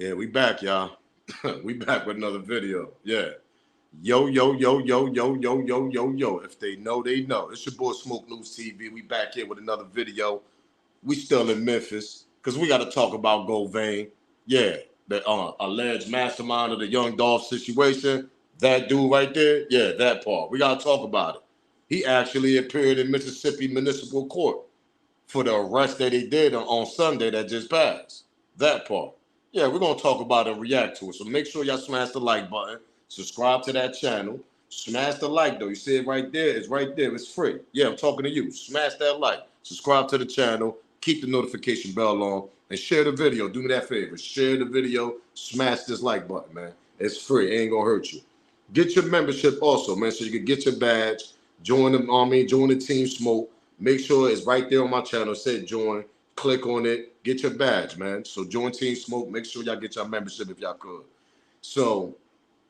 Yeah, we back, y'all. We back with another video. Yeah. Yo, yo, yo, yo, yo, yo, yo, yo, yo. If they know, they know. It's your boy Smoke News TV. We back here with another video. We still in Memphis because we got to talk about Govan. Yeah, the alleged mastermind of the young Dolph situation. That dude right there. Yeah, that part. We got to talk about it. He actually appeared in Mississippi Municipal Court for the arrest that he did on Sunday that just passed. That part. Yeah, we're going to talk about it and react to it. So make sure y'all smash the like button. Subscribe to that channel. Smash the like, though. You see it right there? It's right there. It's free. Yeah, I'm talking to you. Smash that like. Subscribe to the channel. Keep the notification bell on. And share the video. Do me that favor. Share the video. Smash this like button, man. It's free. It ain't going to hurt you. Get your membership also, man, so you can get your badge. Join the army. Join the Team Smoke. Make sure it's right there on my channel. Say join. Click on it. Get your badge, man. So join Team Smoke. Make sure y'all get your membership if y'all could. So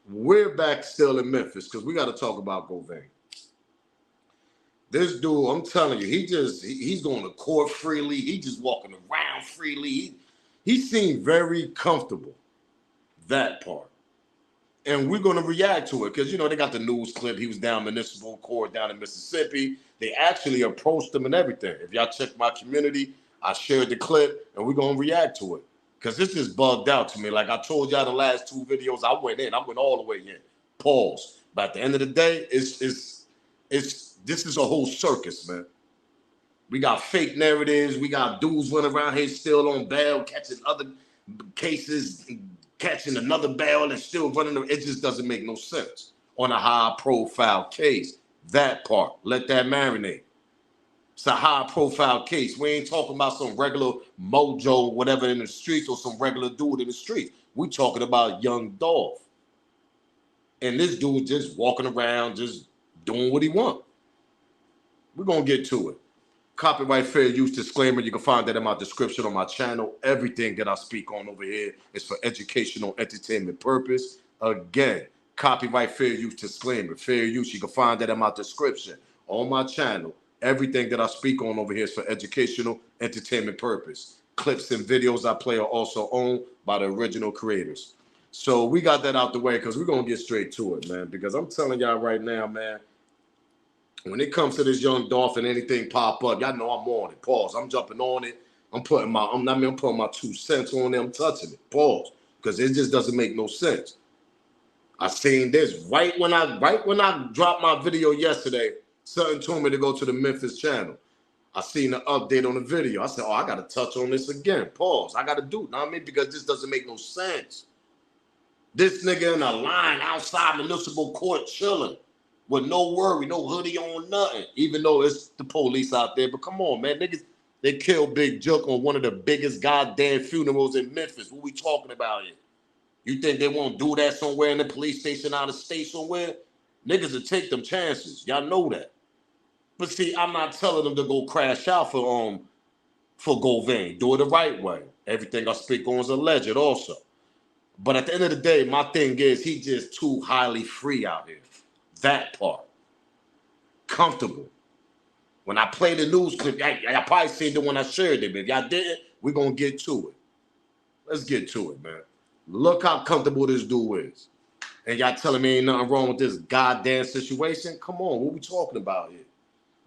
we're back still in Memphis because we got to talk about Govan. This dude, I'm telling you, he's going to court freely. He just walking around freely. He seemed very comfortable. That part. And we're going to react to it because, you know, they got the news clip. He was down municipal court down in Mississippi. They actually approached him and everything. If y'all check my community, I shared the clip and we're going to react to it because this is bugged out to me. Like I told y'all the last two videos, I went all the way in. Pause. But at the end of the day, this is a whole circus, man. We got fake narratives. We got dudes running around here still on bail, catching other cases, catching another bail and still running. It just doesn't make no sense on a high-profile case. That part, let that marinate. It's a high-profile case. We ain't talking about some regular mojo, whatever, in the streets or some regular dude in the streets. We talking about young Dolph. And this dude just walking around, just doing what he want. We're going to get to it. Copyright fair use disclaimer. You can find that in my description on my channel. Everything that I speak on over here is for educational entertainment purpose. Again, copyright fair use disclaimer. Fair use. You can find that in my description on my channel. Everything that I speak on over here is for educational entertainment purpose. Clips and videos I play are also owned by the original creators. So we got that out the way because we're going to get straight to it, man. Because I'm telling y'all right now, man, when it comes to this young Dolph and anything pop up, y'all know I'm on it. Pause. I'm jumping on it. I'm putting my 2 cents on it. I'm touching it. Pause. Because it just doesn't make no sense. I seen this right when I dropped my video yesterday. Something told me to go to the Memphis channel. I seen the update on the video. I said, oh, I got to touch on this again. Pause. I got to do it. Know what I mean? Because this doesn't make no sense. This nigga in a line outside municipal court chilling. With no worry, no hoodie on, nothing. Even though it's the police out there. But come on, man. Niggas, they killed Big Jook on one of the biggest goddamn funerals in Memphis. What we talking about here? You think they won't do that somewhere in the police station out of state somewhere? Niggas will take them chances. Y'all know that. But see, I'm not telling them to go crash out for Govan. Do it the right way. Everything I speak on is alleged also. But at the end of the day, my thing is he just too highly free out here. That part. Comfortable. When I play the news clip, y'all probably seen the one I shared it, but if y'all didn't, we're going to get to it. Let's get to it, man. Look how comfortable this dude is. And y'all telling me ain't nothing wrong with this goddamn situation? Come on, what we talking about here?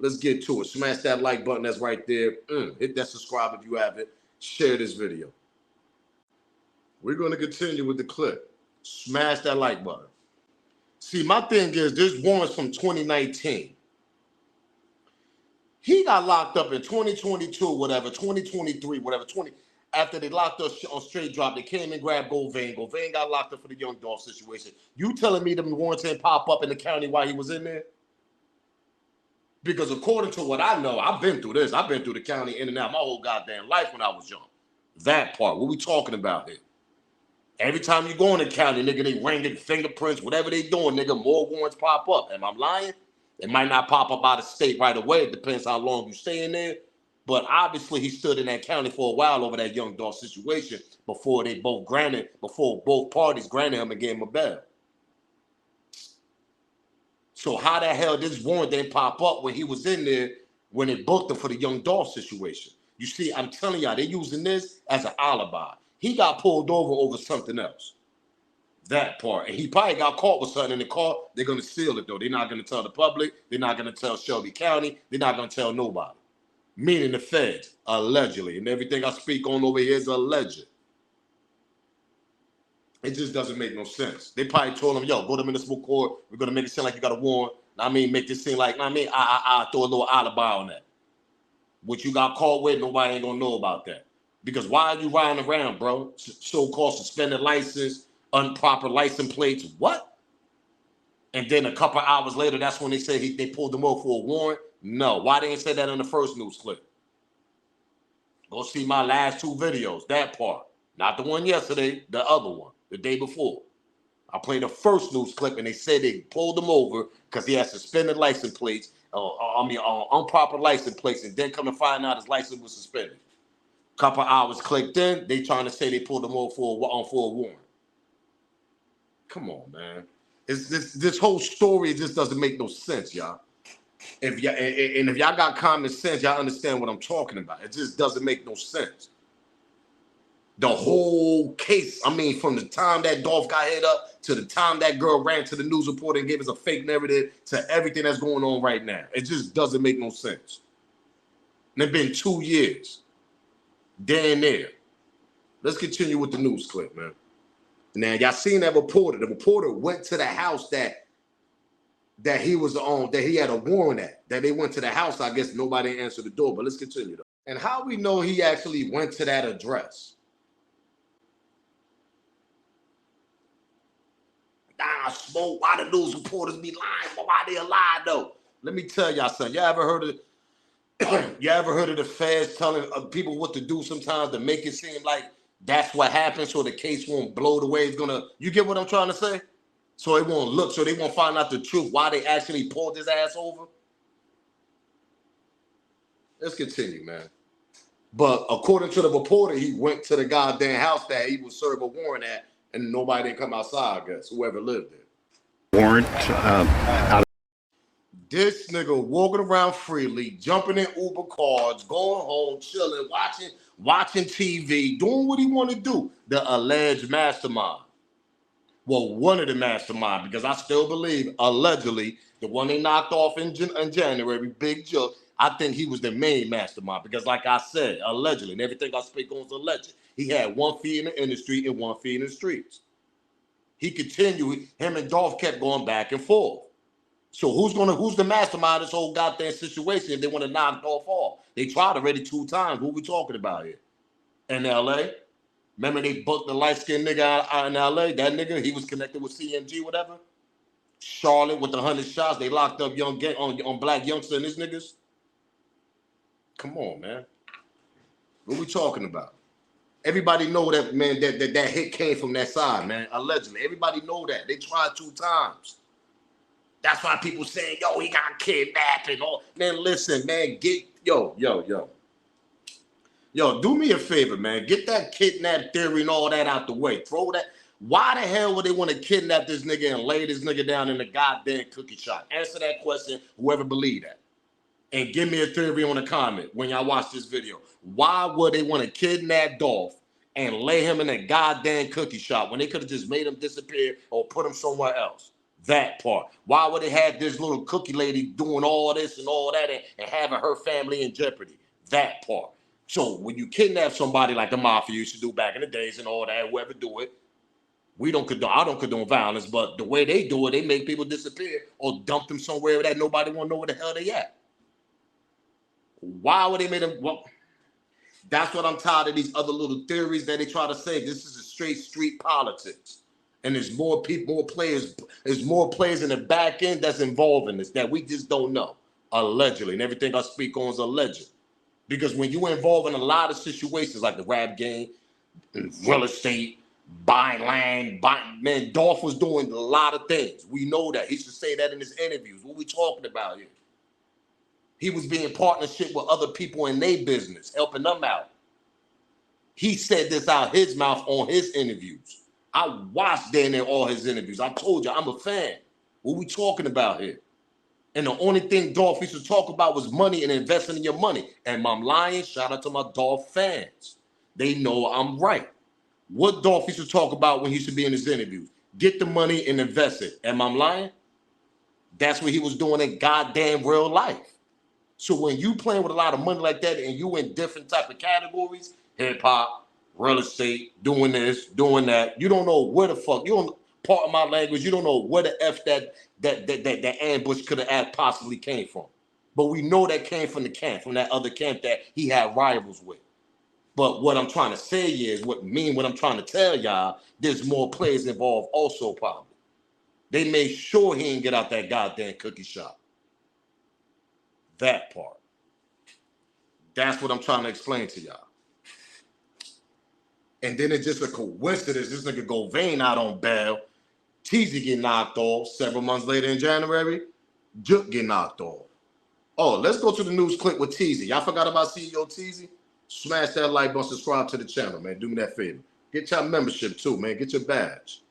Let's get to it. Smash that like button that's right there. Hit that subscribe if you haven't. Share this video. We're going to continue with the clip. Smash that like button. See, my thing is, this warrant's from 2019. He got locked up in 2022, whatever, 2023, whatever, after they locked us on straight drop, they came and grabbed Govan. Govan got locked up for the young Dolph situation. You telling me them warrants didn't pop up in the county while he was in there? Because according to what I know, I've been through this. I've been through the county in and out my whole goddamn life when I was young. That part, what we talking about here? Every time you go in the county, nigga, they ringing fingerprints, whatever they doing, nigga, more warrants pop up. Am I lying? It might not pop up out of state right away. It depends how long you stay in there. But obviously, he stood in that county for a while over that young Dolph situation before both parties granted him and gave him a bail. So how the hell this warrant didn't pop up when he was in there when they booked him for the young Dolph situation? You see, I'm telling y'all, they're using this as an alibi. He got pulled over something else. That part. And he probably got caught with something in the car. They're going to seal it, though. They're not going to tell the public. They're not going to tell Shelby County. They're not going to tell nobody. Meaning the feds, allegedly. And everything I speak on over here is alleged. It just doesn't make no sense. They probably told him, yo, go to municipal court. We're going to make it seem like you got a warrant. I mean, make this seem like, I throw a little alibi on that. What you got caught with, nobody ain't going to know about that. Because why are you riding around, bro? So-called suspended license, improper license plates, what? And then a couple hours later, that's when they said they pulled him over for a warrant. No, why they didn't say that in the first news clip? Go see my last two videos, that part. Not the one yesterday, the other one, the day before. I played the first news clip and they said they pulled him over because he had suspended license plates, improper license plates, and then come to find out his license was suspended. Couple hours clicked in, they trying to say they pulled him over for a warrant. Come on, man. This whole story just doesn't make no sense, y'all. If y'all got common sense, y'all understand what I'm talking about. It just doesn't make no sense. The whole case, I mean, from the time that Dolph got hit up to the time that girl ran to the news reporter and gave us a fake narrative to everything that's going on right now. It just doesn't make no sense. And it's been 2 years. Damn near. Let's continue with the news clip, man. Now, y'all seen that reporter. The reporter went to the house that he was on, that he had a warrant at. That they went to the house. I guess nobody answered the door, but let's continue, though. And how we know he actually went to that address? Smoke, why the news reporters be lying? Why they lie, though? Let me tell y'all something. Y'all ever heard of the feds telling people what to do sometimes to make it seem like that's what happened so the case won't blow the way it's gonna? You get what I'm trying to say? So it won't look, so they won't find out the truth why they actually pulled his ass over. Let's continue, man. But according to the reporter, he went to the goddamn house that he would serve a warrant at, and nobody didn't come outside, I guess, whoever lived there. Warrant out of this nigga walking around freely, jumping in Uber cars, going home, chilling, watching TV, doing what he want to do. The alleged mastermind. Well, one of the mastermind, because I still believe, allegedly, the one they knocked off in January, Big Joe, I think he was the main mastermind. Because like I said, allegedly, and everything I speak on is alleged. He had 1 feet in the industry and 1 feet in the streets. He continued, him and Dolph kept going back and forth. So who's the mastermind of this whole goddamn situation if they want to knock Dolph off? They tried already 2 times. What we talking about here? In LA? Remember they booked the light-skinned nigga out in LA? That nigga, he was connected with CMG, whatever. Charlotte with the 100 shots. They locked up on black youngster and his niggas. Come on, man. What we talking about? Everybody know that, man, that hit came from that side, man. Allegedly. Everybody know that. They tried 2 times. That's why people saying, yo, he got kidnapped and all. Man, listen, man, yo, do me a favor, man. Get that kidnap theory and all that out the way. Throw that. Why the hell would they want to kidnap this nigga and lay this nigga down in the goddamn cookie shop? Answer that question, whoever believe that. And give me a theory on the comment when y'all watch this video. Why would they want to kidnap Dolph and lay him in a goddamn cookie shop when they could have just made him disappear or put him somewhere else? That part. Why would they have this little cookie lady doing all this and all that and having her family in jeopardy? That part. So when you kidnap somebody like the mafia used to do back in the days and all that, whoever do it, I don't condone violence, but the way they do it, they make people disappear or dump them somewhere that nobody want to know where the hell they at. Why would they make them? Well, that's what I'm tired of, these other little theories that they try to say. This is a straight street politics. And there's more people, more players. There's more players in the back end that's involved in this that we just don't know. Allegedly. And everything I speak on is alleged. Because when you're involved in a lot of situations like the rap game, real estate, buying land, man, Dolph was doing a lot of things. We know that. He should say that in his interviews. What we talking about here? He was being in partnership with other people in their business, helping them out. He said this out his mouth on his interviews. I watched Dan in all his interviews. I told you, I'm a fan. What we talking about here? And the only thing Dolph used to talk about was money and investing in your money. And I'm lying. Shout out to my Dolph fans. They know I'm right. What Dolph used to talk about when he used to be in his interviews? Get the money and invest it. Am I lying? That's what he was doing in goddamn real life. So when you playing with a lot of money like that and you in different type of categories, hip hop, real estate, doing this, doing that, you don't know where the fuck, you don't, part of my language, you don't know where the F that ambush could have possibly came from. But we know that came from the camp, from that other camp that he had rivals with. But what I'm trying to say is, what I'm trying to tell y'all, there's more players involved also probably. They made sure he didn't get out that goddamn cookie shop. That part. That's what I'm trying to explain to y'all. And then it's just a coincidence. This nigga Govan out on bail. Teasy get knocked off. Several months later in January, Juk get knocked off. Oh, let's go to the news clip with Teasy. Y'all forgot about CEO Teasy? Smash that like button, subscribe to the channel, man. Do me that favor. Get your membership too, man. Get your badge.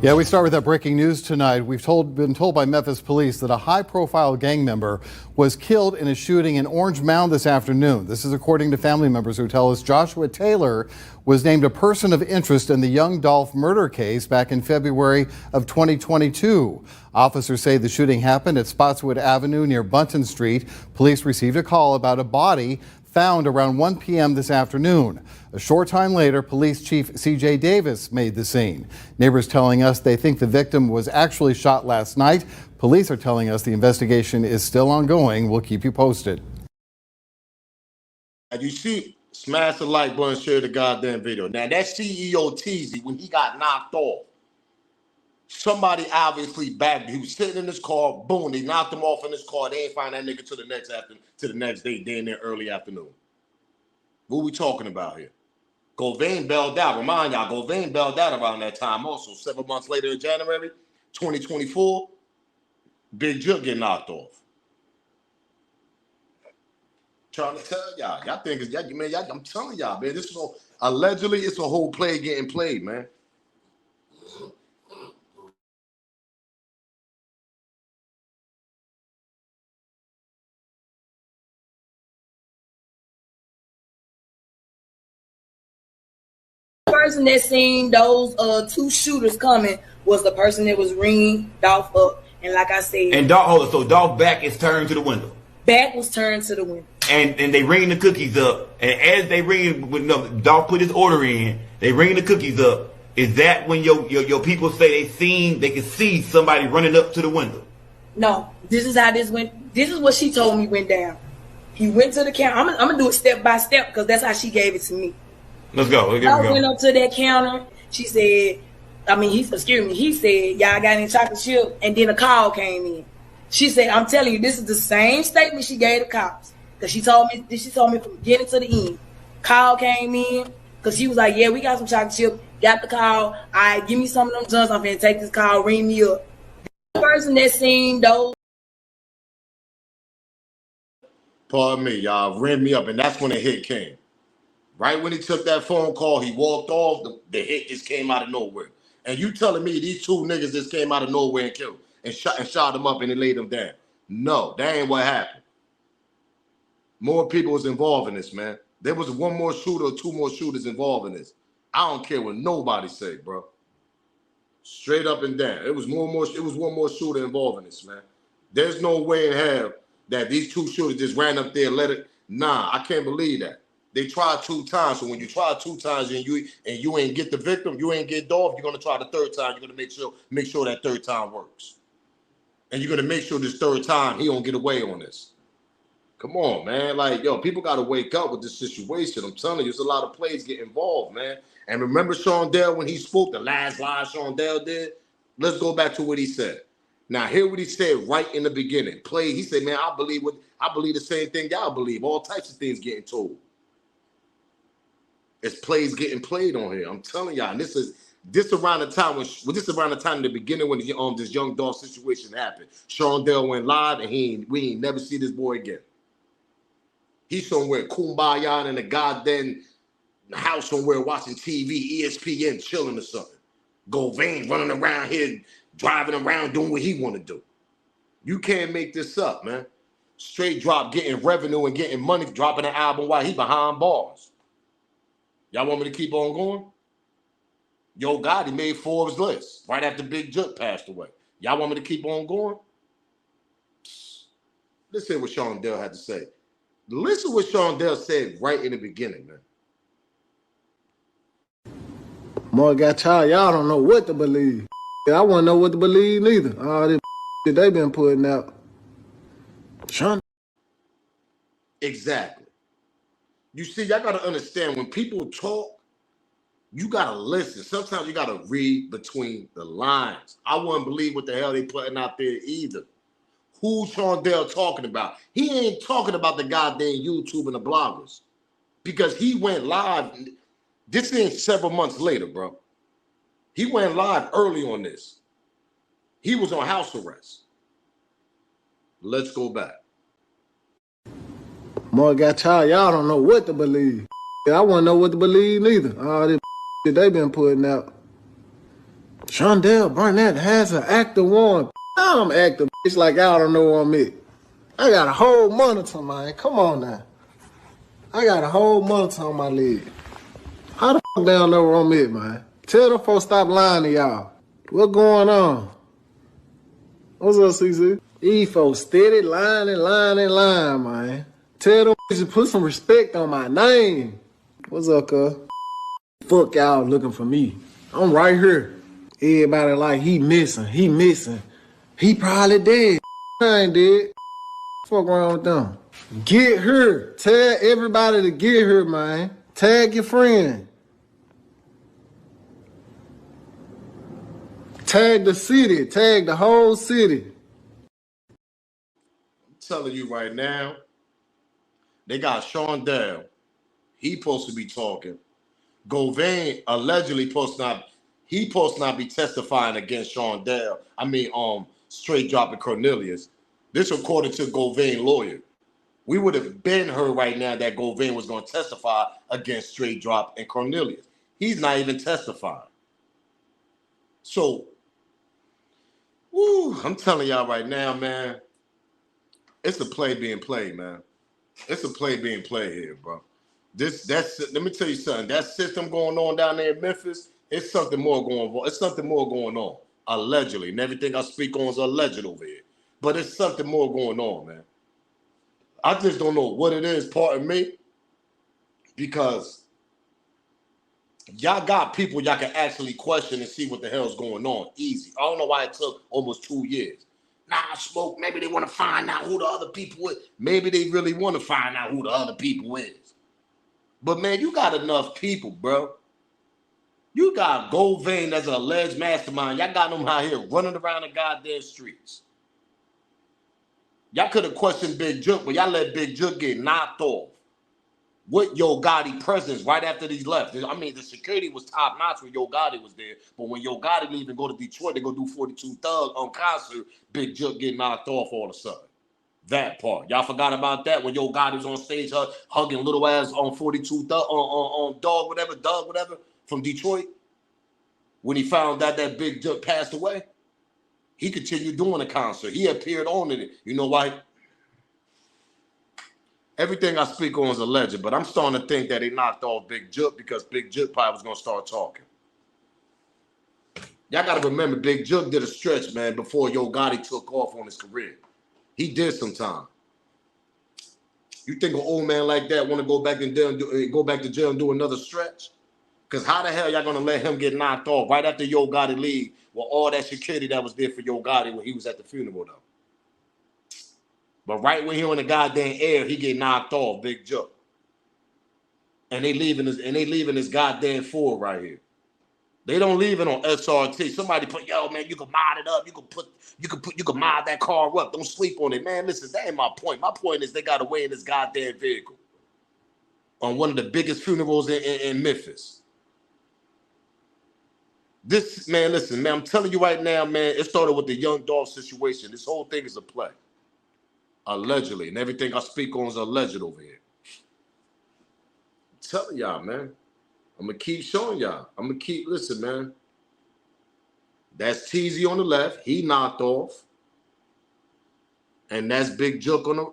Yeah, we start with that breaking news tonight. We've been told by Memphis police that a high-profile gang member was killed in a shooting in Orange Mound this afternoon. This is according to family members who tell us Joshua Taylor was named a person of interest in the young Dolph murder case back in February of 2022. Officers say the shooting happened at Spotswood Avenue near Bunton Street. Police received a call about a body found around 1 p.m. this afternoon. A short time later, Police Chief C.J. Davis made the scene. Neighbors telling us they think the victim was actually shot last night. Police are telling us the investigation is still ongoing. We'll keep you posted. As you see, smash the like button, share the goddamn video. Now, that CEO Teasy, when he got knocked off, somebody obviously bagged him. He was sitting in his car, boom, they knocked him off in his car. They ain't find that nigga till the next day, day in there early afternoon. What we talking about here? Govan bailed out. Remind y'all, Govan bailed out around that time also. 7 months later in January 2024, Big Juk get knocked off. Trying to tell y'all think it's, man, I'm telling y'all, man, this is allegedly it's a whole play getting played, man. Person that seen those two shooters coming was the person that was ringing Dolph up, and like I said, and Dolph, so Dolph back is turned to the window. Back was turned to the window, and they ring the cookies up, and as they ring, Dolph put his order in. They ring the cookies up. Is that when your people say they can see somebody running up to the window? No, this is how this went. This is what she told me went down. He went to the counter. I'm gonna do it step by step because that's how she gave it to me. Let's go. I went up to that counter. She said, he said, y'all got any chocolate chip? And then a call came in. She said, I'm telling you, this is the same statement she gave the cops. Because she told me from beginning to the end. Call came in, because she was like, yeah, we got some chocolate chip. Got the call. All right, give me some of them guns. I'm finna take this call, ring me up. The person that seen those. Pardon me, y'all, ring me up, and that's when the hit came. Right when he took that phone call, he walked off, the hit just came out of nowhere. And you telling me these two niggas just came out of nowhere and killed and shot him up and they laid him down? No, that ain't what happened. More people was involved in this, man. There was one more shooter or two more shooters involved in this. I don't care what nobody say, bro. Straight up and down. It was one more shooter involved in this, man. There's no way in hell that these two shooters just ran up there and let it. Nah, I can't believe that. They tried 2 times. So when you try 2 times and you ain't get the victim, you ain't get Dolph, you're gonna try the 3rd time. You're gonna make sure that 3rd time works. And you're gonna make sure this 3rd time he don't get away on this. Come on, man. Like, yo, people gotta wake up with this situation. I'm telling you, there's a lot of plays get involved, man. And remember Sean Dell when he spoke, the last lie Sean Dell did? Let's go back to what he said. Now, hear what he said right in the beginning. He said, man, I believe the same thing y'all believe. All types of things getting told. It's plays getting played on here. I'm telling y'all, and this around the time in the beginning when this young Dolph situation happened. Sean Dell went live, and we ain't never see this boy again. He's somewhere kumbaya in a goddamn house somewhere watching TV, ESPN, chilling or something. Govan running around here, driving around, doing what he want to do. You can't make this up, man. Straight drop, getting revenue and getting money, dropping an album while he behind bars. Y'all want me to keep on going? Yo Gotti made Forbes list right after Big Jook passed away. Y'all want me to keep on going? Let's hear what Sean Dell had to say. Listen what Sean Dell said right in the beginning, man. More got tired. Y'all don't know what to believe. I wouldn't know what to believe neither. All this that they been putting out. Sean. Exactly. You see, y'all got to understand when people talk, you got to listen. Sometimes you got to read between the lines. I wouldn't believe what the hell they putting out there either. Who's Sean Dell talking about? He ain't talking about the goddamn YouTube and the bloggers because he went live. This ain't several months later, bro. He went live early on this. He was on house arrest. Let's go back. More got tired. Y'all don't know what to believe. I wouldn't know what to believe neither. All this that they been putting out. Shondell Burnett has an active warrant. I'm active. It's like I don't know where I'm at. I got a whole monitor, man. Come on now. I got a whole monitor on my leg. How the fuck they don't know where I'm at, man? Tell them folks stop lying to y'all. What going on? What's up, CC? These folks steady lying and lying and lying, man. Tell them to put some respect on my name. What's up, cuz? Fuck y'all looking for me. I'm right here. Everybody like he missing. He missing. He probably dead. I ain't dead. Fuck wrong with them? Get her. Tell everybody to get her, man. Tag your friend. Tag the city. Tag the whole city. I'm telling you right now, they got Sean Dell. He supposed to be talking. Govan allegedly supposed not be testifying against Sean Dell. Straight dropping Cornelius. This according to Govan lawyer. We would have been heard right now that Govan was going to testify against Straight Drop and Cornelius. He's not even testifying. So, I'm telling y'all right now, man, it's a play being played, man. It's a play being played here, bro. Let me tell you something. That system going on down there in Memphis, it's something more going on. It's something more going on, allegedly. And everything I speak on is alleged over here. But it's something more going on, man. I just don't know what it is, pardon me, because y'all got people y'all can actually question and see what the hell's going on easy. I don't know why it took almost 2 years. Nah, Smoke, maybe they want to find out who the other people is. Maybe they really want to find out who the other people is. But, man, you got enough people, bro. You got Govan that's an alleged mastermind. Y'all got them out here running around the goddamn streets. Y'all could have questioned Big Jook, but y'all let Big Jook get knocked off with Yo Gotti presence right after these left. I mean, the security was top notch when Yo Gotti was there, but when Yo Gotti leave and go to Detroit, they go do 42 Thug on concert, Big Jook get knocked off all of a sudden. That part. Y'all forgot about that when Yo Gotti was on stage hugging little ass on 42 Thug, on Doug whatever, from Detroit. When he found out that Big Jook passed away, he continued doing the concert. He appeared on it. You know why? Everything I speak on is alleged, but I'm starting to think that they knocked off Big Jook because Big Jook probably was going to start talking. Y'all got to remember, Big Jook did a stretch, man, before Yo Gotti took off on his career. He did some time. You think an old man like that want to go back to jail and do another stretch? Because how the hell y'all going to let him get knocked off right after Yo Gotti leave with all that security that was there for Yo Gotti when he was at the funeral, though? But right when he on the goddamn air, he get knocked off, Big Jook. And they leaving his goddamn Ford right here. They don't leave it on SRT. Somebody put, yo, man, you can mod it up. You can mod that car up. Don't sleep on it. Man, listen, that ain't my point. My point is they got away in this goddamn vehicle on one of the biggest funerals in Memphis. This, man, listen, man, I'm telling you right now, man, it started with the young Dolph situation. This whole thing is a play. Allegedly. And everything I speak on is alleged over here. I'm telling y'all, man. I'm going to keep showing y'all. Listen, man. That's TZ on the left. He knocked off. And that's Big Jook on the,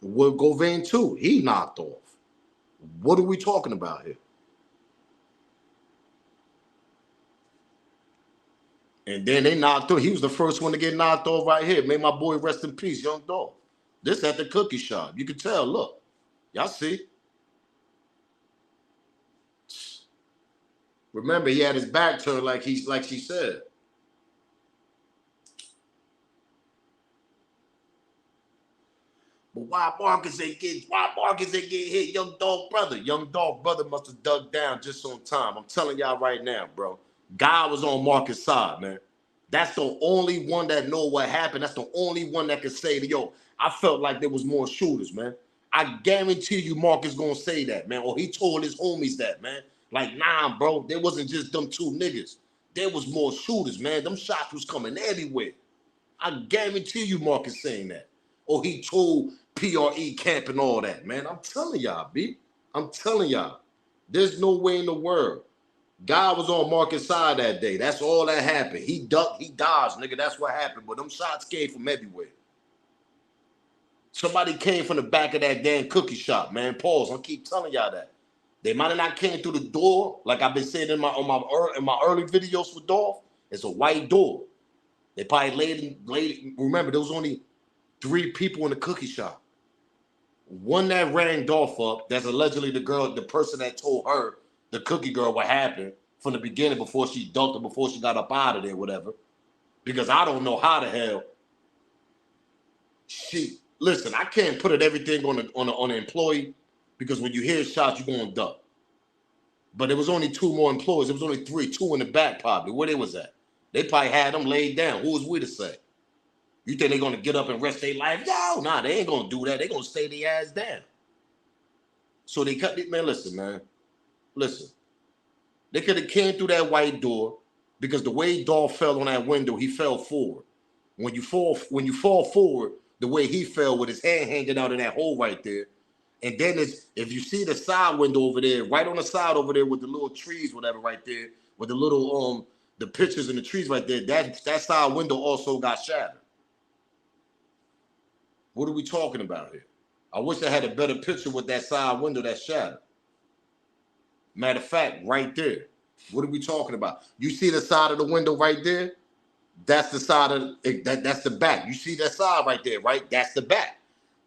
with Govan too. He knocked off. What are we talking about here? And then they knocked off. He was the first one to get knocked off right here. May my boy rest in peace, Young Dolph. This at the cookie shop. You can tell, look. Y'all see? Remember, he had his back turned like she said. But why Marcus ain't get hit? Young Dolph brother must have dug down just on time. I'm telling y'all right now, bro. God was on Marcus' side, man. That's the only one that know what happened. That's the only one that can say, yo, I felt like there was more shooters, man. I guarantee you Marcus gonna say that, man. Or he told his homies that, man. Like, nah, bro, there wasn't just them two niggas. There was more shooters, man. Them shots was coming everywhere. I guarantee you Marcus saying that. Or he told PRE camp and all that, man. I'm telling y'all, B. I'm telling y'all. There's no way in the world. God was on Marcus' side that day. That's all that happened. He ducked, he dodged, nigga. That's what happened. But them shots came from everywhere. Somebody came from the back of that damn cookie shop, man. Pause. I'll keep telling y'all that. They might have not came through the door, like I've been saying in my early videos with Dolph. It's a white door. They probably laid. Remember, there was only 3 people in the cookie shop. One that rang Dolph up, that's allegedly the person that told her, the cookie girl, what happened from the beginning before she ducked her, before she got up out of there, whatever. Because I don't know how the hell listen, I can't put everything on the employee, because when you hear shots, you're going to duck. But there was only 2 more employees. There was only 3, 2 in the back probably. Where they was at? They probably had them laid down. Who was we to say? You think they're going to get up and rest their life? No, nah, they ain't going to do that. They're going to stay their ass down. So they cut it. Man, listen, man. Listen. They could have came through that white door, because the way Dolph fell on that window, he fell forward. When you fall forward, the way he fell with his hand hanging out in that hole right there, and then if you see the side window over there, right on the side over there with the little trees, whatever, right there, with the little the pictures and the trees right there, that side window also got shattered. What are we talking about here? I wish I had a better picture with that side window that shattered. Matter of fact, right there. What are we talking about? You see the side of the window right there? That's the side of that's the back. You see that side right there, right? That's the back.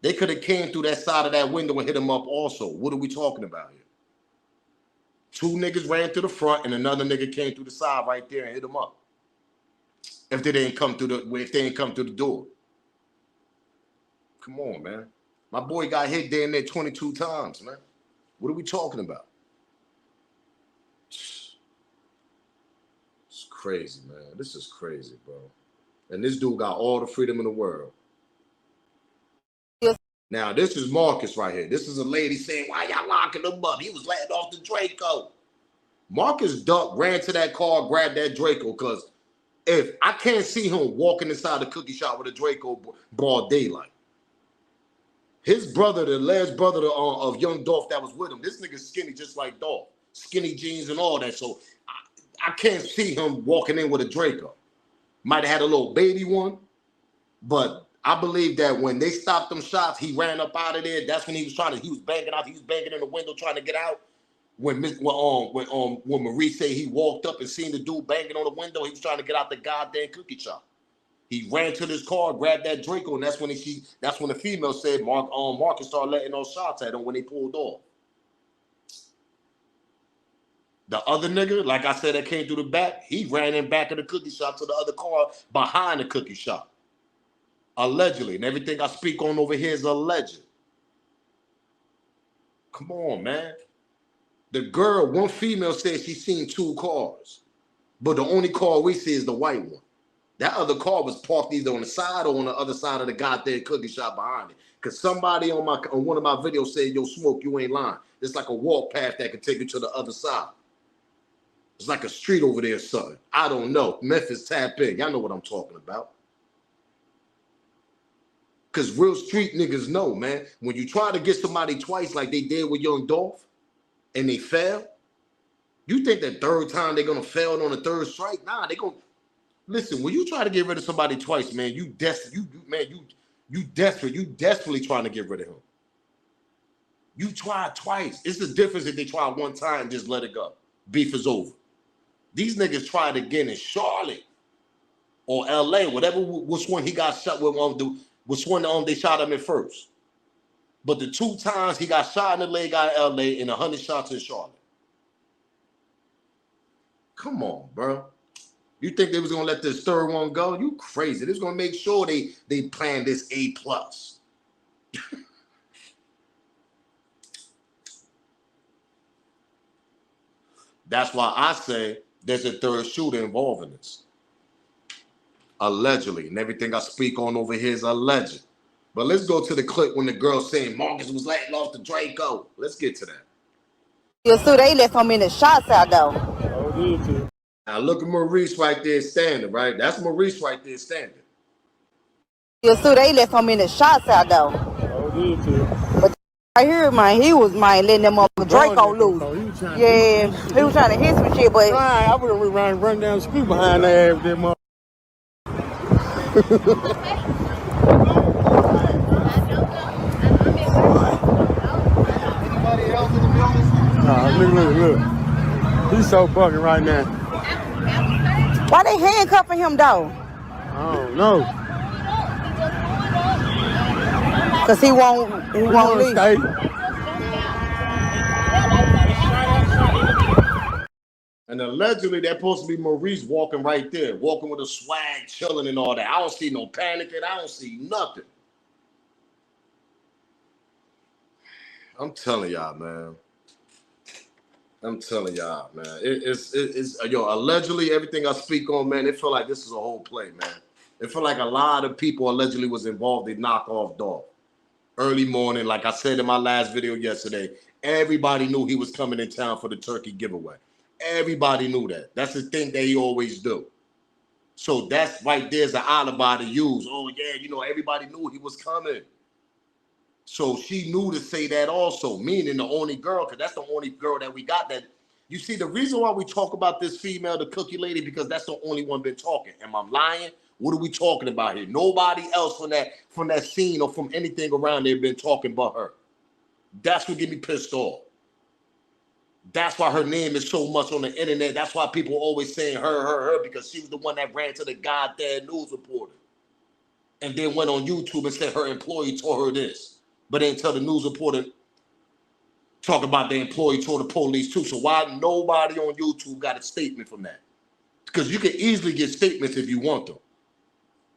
They could have came through that side of that window and hit him up also. What are we talking about here? 2 niggas ran to the front and another nigga came through the side right there and hit him up. If they didn't come through the door. Come on, man. My boy got hit there and there 22 times, man. What are we talking about? It's crazy, man. This is crazy, bro. And this dude got all the freedom in the world. Now, this is Marcus right here. This is a lady saying, why y'all locking him up? He was letting off the Draco. Marcus ducked, ran to that car, grabbed that Draco, because if I can't see him walking inside the cookie shop with a Draco broad daylight. His brother, the last brother of young Dolph that was with him, this nigga's skinny just like Dolph. Skinny jeans and all that. So I can't see him walking in with a Draco. Might have had a little baby one, but I believe that when they stopped them shots, he ran up out of there. That's when he was banging out. He was banging in the window trying to get out. When Marie said he walked up and seen the dude banging on the window, he was trying to get out the goddamn cookie shop. He ran to this car, grabbed that Draco, and that's when the female said Marcus started letting those shots at him when they pulled off. The other nigga, like I said, that came through the back, he ran in back of the cookie shop to the other car behind the cookie shop. Allegedly. And everything I speak on over here is alleged. Come on, man. The girl, one female said she seen 2 cars, but the only car we see is the white one. That other car was parked either on the side or on the other side of the goddamn cookie shop behind it. Because somebody on one of my videos said, yo, Smoke, you ain't lying. It's like a walk path that could take you to the other side. It's like a street over there or something. I don't know. Memphis, tap in. Y'all know what I'm talking about. Because real street niggas know, man. When you try to get somebody twice like they did with young Dolph and they fail, you think that third time they're going to fail on the third strike? Nah, they going to... Listen, when you try to get rid of somebody twice, man, you desperately trying to get rid of him. You tried twice. It's the difference if they try one time and just let it go. Beef is over. These niggas tried again in Charlotte. or LA, whatever, which one he got shot with, which one they shot him in first. But the 2 times he got shot in the leg out of LA and 100 shots in Charlotte. Come on, bro. You think they was gonna let this third one go? You crazy. They was gonna make sure they planned this A+. That's why I say there's a third shooter involved in this. Allegedly. And everything I speak on over here is alleged. But let's go to the clip when the girl saying Marcus was letting off the Draco. Let's get to that. You see, they let so many shots out though. Now look at Maurice right there standing, right? That's Maurice right there standing. You see, they let so many shots out though. But right here, man, he was letting them motherfucker Draco loose. Yeah, he was trying to hit some shit, but I would have run down the street behind that motherfucker. Look. He's so fucking right now. why they handcuffing him though? I don't know. Cause he won't leave. Stay. And allegedly, that's supposed to be Maurice walking right there, walking with a swag, chilling and all that. I don't see no panicking. I don't see nothing. I'm telling y'all, man. It's allegedly everything I speak on, man, it feel like this is a whole play, man. It feel like a lot of people allegedly was involved in knock off Dolph. Early morning, like I said in my last video yesterday, everybody knew he was coming in town for the turkey giveaway. Everybody knew that. That's the thing that he always do. So that's right there's an alibi to use. Oh, yeah, everybody knew he was coming. So she knew to say that also, meaning the only girl, because that's the only girl that we got that. You see, the reason why we talk about this female, the cookie lady, because that's the only one been talking. Am I lying? What are we talking about here? Nobody else from that scene or from anything around there been talking but her. That's what get me pissed off. That's why her name is so much on the internet. That's why people always saying her, because she was the one that ran to the goddamn news reporter. And then went on YouTube and said her employee told her this. But then tell the news reporter, talk about the employee told the police too. So why nobody on YouTube got a statement from that? Because you can easily get statements if you want them.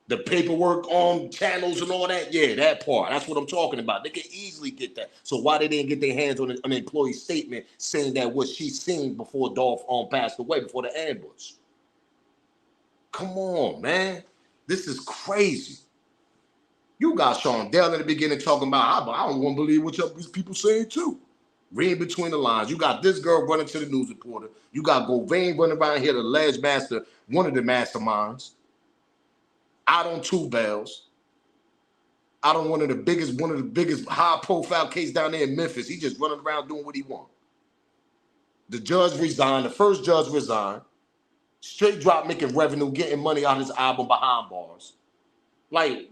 The paperwork on channels and all that, yeah, that part. That's what I'm talking about. They can easily get that. So why they didn't get their hands on an employee statement saying that what she seen before Dolph passed away, before the ambush? Come on, man. This is crazy. You got Shondell in the beginning talking about, I don't want to believe what these people saying too. Read between the lines. You got this girl running to the news reporter. You got Govan running around here, the alleged master, one of the masterminds. Out on 2 bells. Out on one of the biggest high-profile case down there in Memphis. He just running around doing what he want. The judge resigned. The first judge resigned. Straight drop making revenue, getting money out of his album behind bars. Like,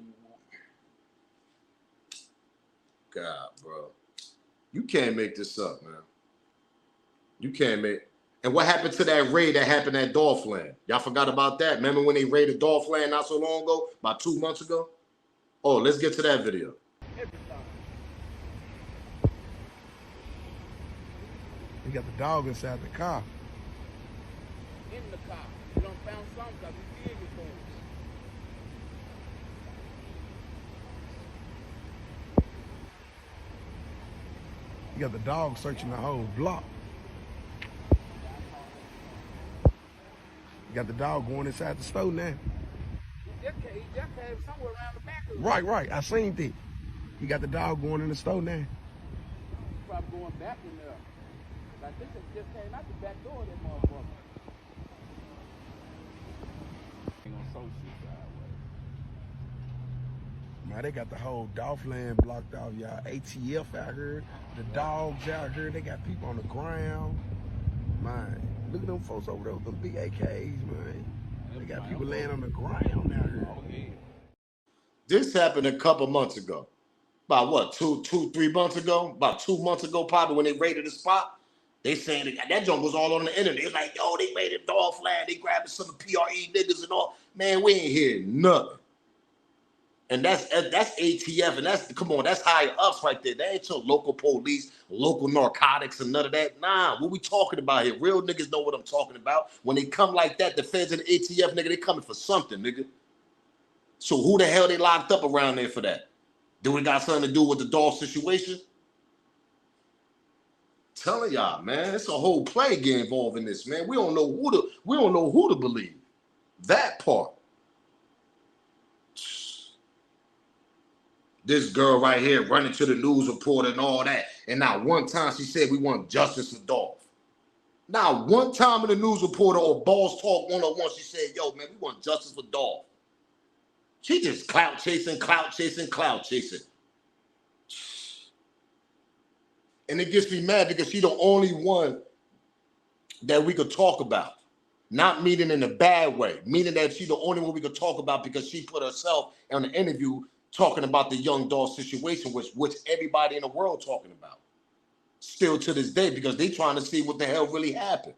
God, bro. You can't make this up, man. You can't make. And what happened to that raid that happened at Dolph Land? Y'all forgot about that? Remember when they raided Dolph Land not so long ago? About 2 months ago? Oh, let's get to that video. You got the dog inside the car. In the car. You don't found something because you see it before. You got the dog searching the whole block. You got the dog going inside the store now. He just came somewhere around the back of it. Right. I seen that. You got the dog going in the store now. He's probably going back in there. Like this just came out the back door of that motherfucker. Ain't gonna social Man, they got the whole Dolph Land blocked off, y'all. ATF out here, the dogs out here. They got people on the ground. Man, look at them folks over there with them big AKs, man. They got people laying on the ground out here. This happened a couple months ago. About what, 3 months ago? About 2 months ago, probably when they raided the spot. They saying that junk was all on the internet. It's like, yo, they made it Dolph land. They grabbing some PRE niggas and all. Man, we ain't hear nothing. And that's ATF, and come on, that's higher ups right there. That ain't your local police, local narcotics, and none of that. Nah, what we talking about here? Real niggas know what I'm talking about. When they come like that, the feds and the ATF, nigga, they coming for something, nigga. So who the hell they locked up around there for that? Do it got something to do with the Dolph situation? Telling y'all, man, it's a whole play get involved in this, man. We don't know who to believe. That part. This girl right here running to the news reporter and all that. And not one time she said we want justice for Dolph. Not one time in the news reporter or Balls Talk 101, she said, yo, man, we want justice for Dolph. She just clout chasing. And it gets me mad because she's the only one that we could talk about. Not meaning in a bad way. Meaning that she's the only one we could talk about because she put herself on the interview talking about the young Dolph situation, which everybody in the world talking about. Still to this day, because they trying to see what the hell really happened.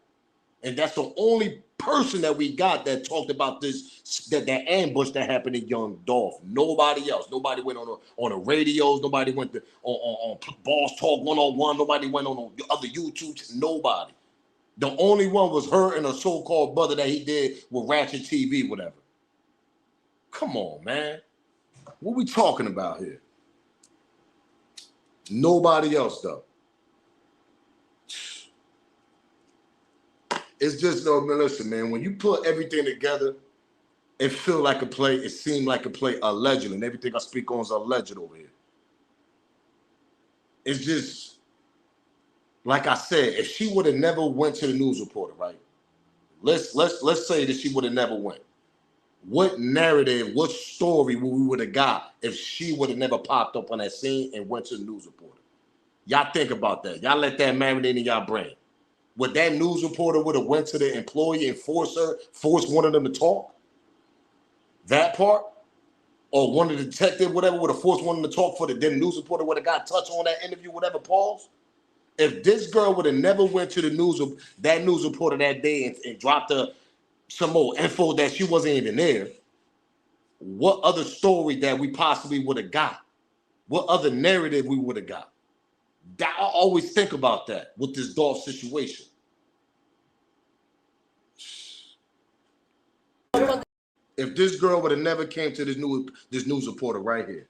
And that's the only person that we got that talked about this, that ambush that happened in young Dolph. Nobody else. Nobody went on the radios. Nobody went on Balls Talk 101. Nobody went on other YouTubes. Nobody. The only one was her and her so-called brother that he did with Ratchet TV, whatever. Come on, man. What we talking about here? Nobody else, though. It's just, no, man, listen, man, when you put everything together, it feel like a play, it seemed like a play, allegedly, and everything I speak on is alleged over here. It's just, like I said, if she would have never went to the news reporter, right? Let's say that she would have never went. What narrative, what story we would have got if she would have never popped up on that scene and went to the news reporter? Y'all think about that. Y'all let that marinate in y'all brain. Would that news reporter would have went to the employee and force one of them to talk? That part? Or one of the detective, whatever, would have forced one of them to talk for then the news reporter would have got touched on that interview, whatever, pause? If this girl would have never went to the news reporter that day and dropped some more info that she wasn't even there, what other story that we possibly would have got? What other narrative we would have got? I always think about that with this Dolph situation. If this girl would have never came to this news reporter right here,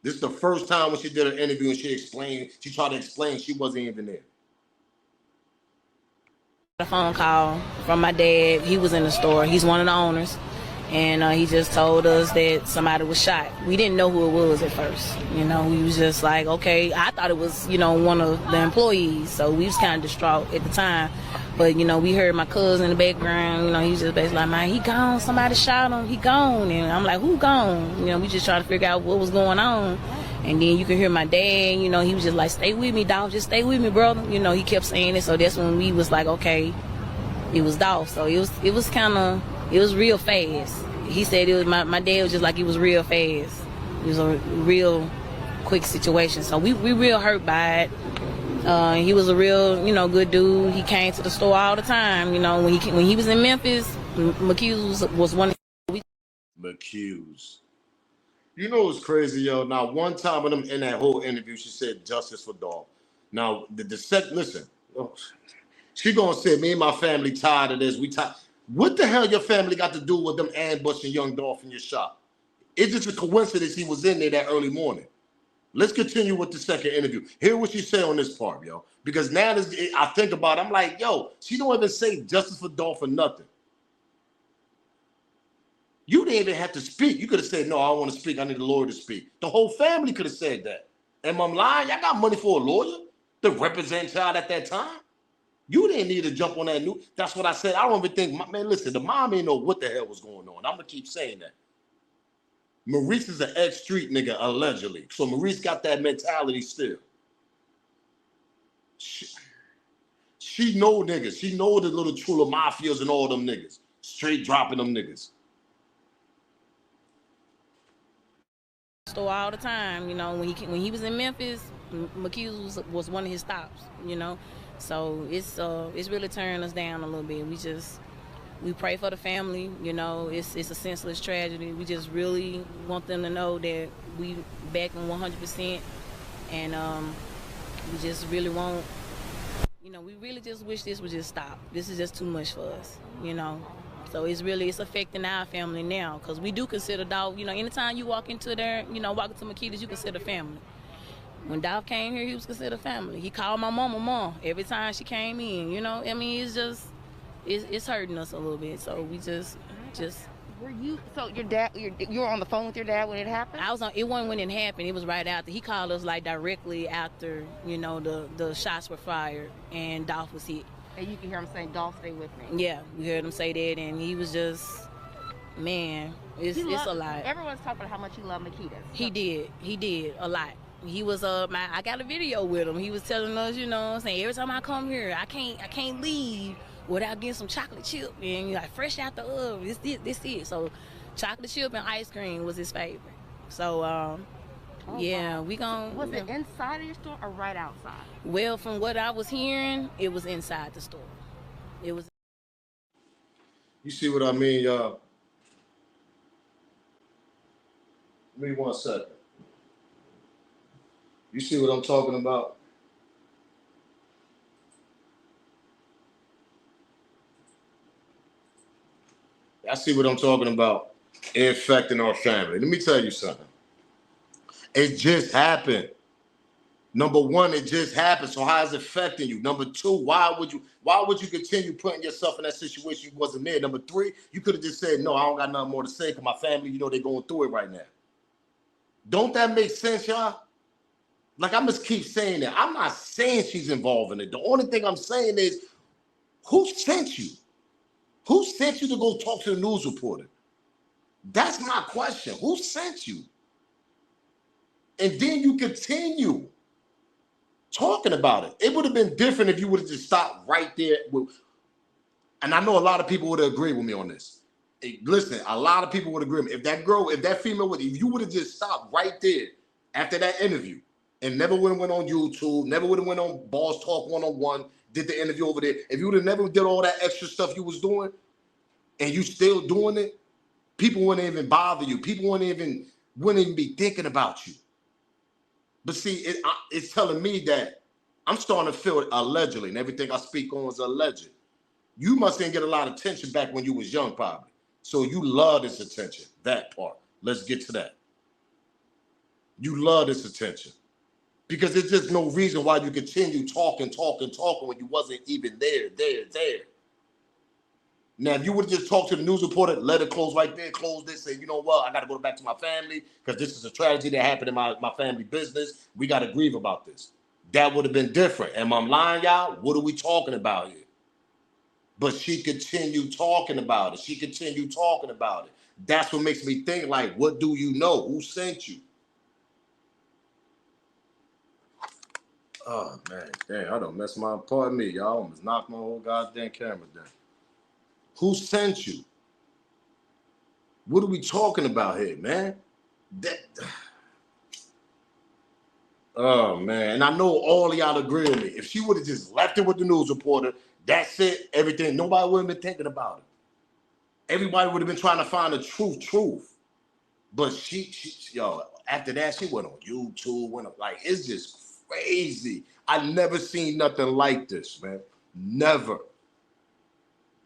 this is the first time when she did an interview and she tried to explain she wasn't even there. A phone call from my dad. He was in the store. He's one of the owners. And he just told us that somebody was shot. We didn't know who it was at first. We was just like, okay. I thought it was, one of the employees. So we was kind of distraught at the time. But, we heard my cousin in the background. He was just basically like, man, he gone. Somebody shot him. He gone. And I'm like, who gone? We just trying to figure out what was going on. And then you can hear my dad, he was just like, stay with me, Dolph. Just stay with me, brother. He kept saying it. So that's when we was like, okay, it was Dolph. So it was real fast. He said it was my dad was just like, it was real fast. It was a real quick situation. So we real hurt by it. He was a real, good dude. He came to the store all the time. When he was in Memphis, McHughes was one of McHughes. What's crazy, yo? Now, one time in that whole interview, she said justice for Dolph. Now, listen, she gonna say, me and my family tired of this. We tired. What the hell your family got to do with them ambushing young Dolph in your shop? It's just a coincidence he was in there that early morning. Let's continue with the second interview. Hear what she said on this part, yo. Because now I think about it, I'm like, yo, she don't even say justice for Dolph for nothing. You didn't even have to speak. You could have said, no, I don't want to speak. I need a lawyer to speak. The whole family could have said that. Am I lying? Y'all got money for a lawyer to represent y'all at that time? You didn't need to jump on that news. That's what I said. I don't even think, man, listen, the mom ain't know what the hell was going on. I'm going to keep saying that. Maurice is an ex-street nigga, allegedly. So Maurice got that mentality still. She know niggas. She know the little Trula Mafias and all them niggas. Straight dropping them niggas. Store all the time, when he was in Memphis, McHughes was one of his stops, So it's really tearing us down a little bit. We pray for the family. You know, it's a senseless tragedy. We just really want them to know that we back them 100%, and we just really want. You know, we really just wish this would just stop. This is just too much for us. You know. So it's affecting our family now, because we do consider Dolph, you know, anytime you walk into there, you know, walk into Makeda's, you consider family. When Dolph came here, he was considered family. He called my mom every time she came in, you know. I mean, it's hurting us a little bit. So we just. Were you, so your dad, you were on the phone with your dad when it happened? It wasn't when it happened. It was right after. He called us like directly after, you know, the shots were fired and Dolph was hit. And you can hear him saying, "Dolph, stay with me." Yeah, we heard him say that, and he was just, man, it's a lot. Everyone's talking about how much he loved Makeda. He did a lot. He was I got a video with him. He was telling us, you know what I'm saying, every time I come here, I can't leave without getting some chocolate chip and like fresh out the oven. This it. So chocolate chip and ice cream was his favorite. So yeah, wow. We gon'. Was it inside of your store or right outside? Well, from what I was hearing, it was inside the store. It was. You see what I mean, y'all? Give me 1 second. You see what I'm talking about? I see what I'm talking about. Infecting our family. Let me tell you something. It just happened. Number one, it just happened. So how is it affecting you? Number two, why would you continue putting yourself in that situation you wasn't there? Number three, you could have just said, no, I don't got nothing more to say because my family, you know, they're going through it right now. Don't that make sense, y'all? Like, I must keep saying that. I'm not saying she's involved in it. The only thing I'm saying is, who sent you? Who sent you to go talk to the news reporter? That's my question. Who sent you? And then you continue talking about it. It would have been different if you would have just stopped right there. And I know a lot of people would agree with me on this. Hey, listen, a lot of people would agree with me. If that female if you would have just stopped right there after that interview and never would have went on YouTube, never would have went on Boss Talk 101, did the interview over there, if you would have never did all that extra stuff you was doing and you still doing it, people wouldn't even bother you. People wouldn't even be thinking about you. But see, it's telling me that I'm starting to feel it allegedly, and everything I speak on is alleged. You must didn't get a lot of attention back when you was young, probably. So you love this attention, that part. Let's get to that. You love this attention. Because there's just no reason why you continue talking when you wasn't even there. Now, if you would have just talked to the news reporter, let it close right there, close this, say, you know what, I got to go back to my family because this is a tragedy that happened in my family business. We got to grieve about this. That would have been different. Am I lying, y'all? What are we talking about here? But she continued talking about it. That's what makes me think, like, what do you know? Who sent you? Oh, man. Damn, I done messed my, pardon me, y'all. Almost knocked my whole goddamn camera down. Who sent you? What are we talking about here, man? Oh, man. And I know all of y'all agree with me. If she would have just left it with the news reporter, that's it, everything. Nobody would have been thinking about it. Everybody would have been trying to find the truth. But she yo, after that, she went on YouTube, like, it's just crazy. I never seen nothing like this, man.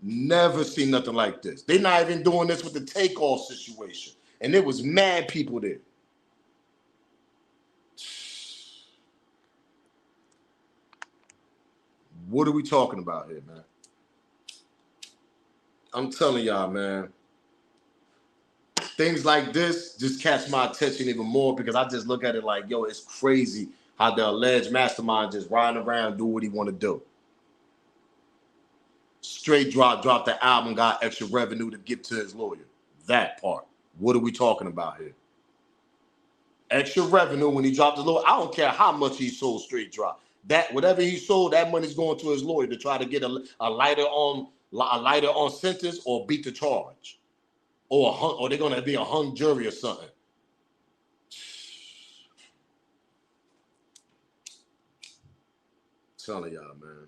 Never seen nothing like this. They're not even doing this with the takeoff situation. And there was mad people there. What are we talking about here, man? I'm telling y'all, man. Things like this just catch my attention even more because I just look at it like, yo, it's crazy how the alleged mastermind just riding around, do what he want to do. Straight dropped the album, got extra revenue to give to his lawyer. That part. What are we talking about here? Extra revenue when he dropped his lawyer. I don't care how much he sold straight drop. That whatever he sold, that money's going to his lawyer to try to get a lighter on sentence or beat the charge. Or they're gonna be a hung jury or something. Telling y'all, man.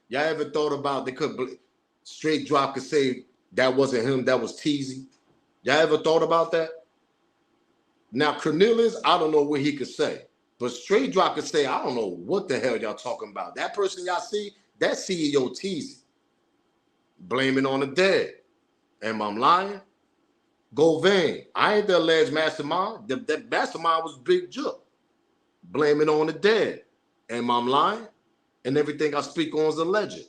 Y'all ever thought about they could straight drop could say that wasn't him, that was Teasy? Y'all ever thought about that? Now Cornelius, I don't know what he could say, but straight drop could say, I don't know what the hell y'all talking about. That person y'all see, that CEO Teasy. Blaming on the dead. Am I lying? Govan, I ain't the alleged mastermind. That mastermind was Big Joe. Blaming on the dead. Am I lying? And everything I speak on is alleged.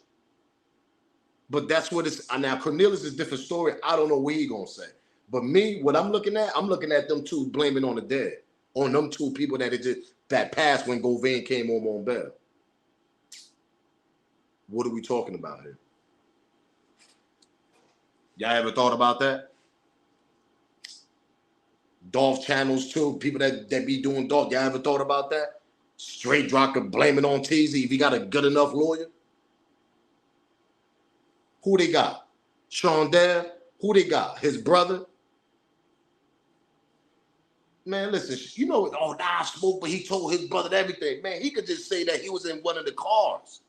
But that's what it's now. Cornelius is a different story. I don't know what he gonna say. But me, what I'm looking at them two blaming on the dead, on them two people that passed when Govan came home on bail. What are we talking about here? Y'all ever thought about that? Dolph channels too, people that be doing Dolph. Y'all ever thought about that? Straight drop could blame it on Teasy if he got a good enough lawyer. Who they got? Shondell? Who they got? His brother? Man, listen, you know, oh, nah, I spoke, but he told his brother everything. Man, he could just say that he was in one of the cars.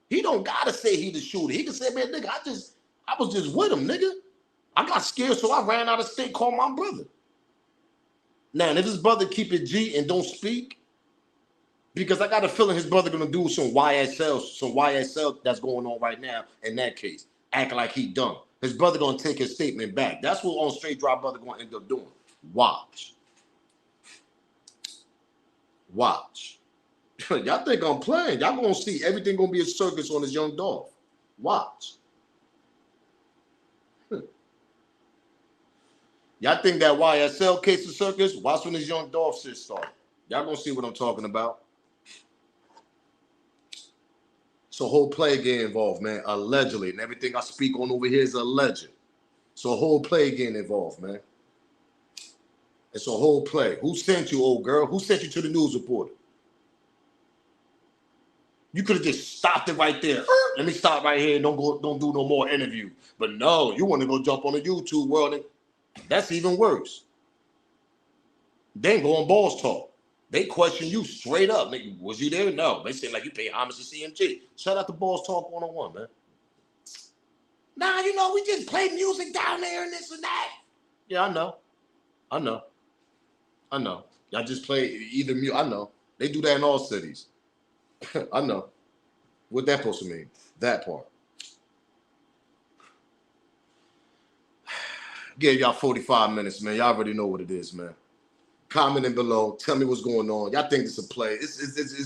He don't gotta say he the shooter. He can say, man, nigga, I was just with him, nigga. I got scared, so I ran out of state, called my brother. Now, if his brother keep it G and don't speak, because I got a feeling his brother gonna do some YSL that's going on right now in that case, act like he dumb. His brother gonna take his statement back. That's what on Straight Drop brother gonna end up doing. Watch. Y'all think I'm playing? Y'all gonna see everything gonna be a circus on this young Dolph. Watch. Y'all think that YSL case of circus? Watch when this young Dolph shit start. Y'all gonna see what I'm talking about. So whole play game involved, man. Allegedly. And everything I speak on over here is alleged. So a whole play game involved, man. It's a whole play. Who sent you, old girl? Who sent you to the news reporter? You could have just stopped it right there. Let me stop right here and don't do no more interview. But no, you want to go jump on the YouTube world. And that's even worse. They ain't go on Balls Talk. They question you straight up. Nigga, was you there? No. They say like you pay homage to CMG. Shout out to Balls Talk 101, man. Nah, you know, we just play music down there and this and that. Yeah, I know. Y'all just play either music. I know. They do that in all cities. I know. What that supposed to mean? That part. Gave y'all 45 minutes, man. Y'all already know what it is, man. Commenting below. Tell me what's going on. Y'all think it's a play. It's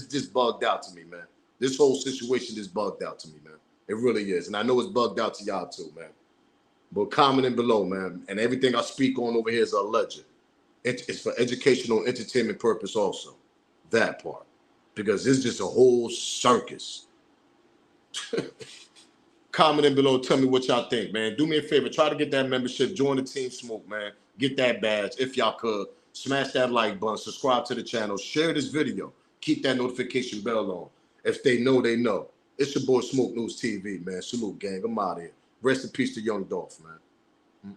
just bugged out to me, man. This whole situation is bugged out to me, man. It really is. And I know it's bugged out to y'all too, man. But commenting below, man. And everything I speak on over here is alleged. It's for educational entertainment purpose also. That part. Because it's just a whole circus. Commenting below, tell me what y'all think, man. Do me a favor, try to get that membership, join the Team Smoke, man. Get that badge if y'all could. Smash that like button, subscribe to the channel, share this video, keep that notification bell on. If they know, they know. It's your boy Smoke News TV, man. Salute, gang. I'm out of here. Rest in peace to young Dolph, man.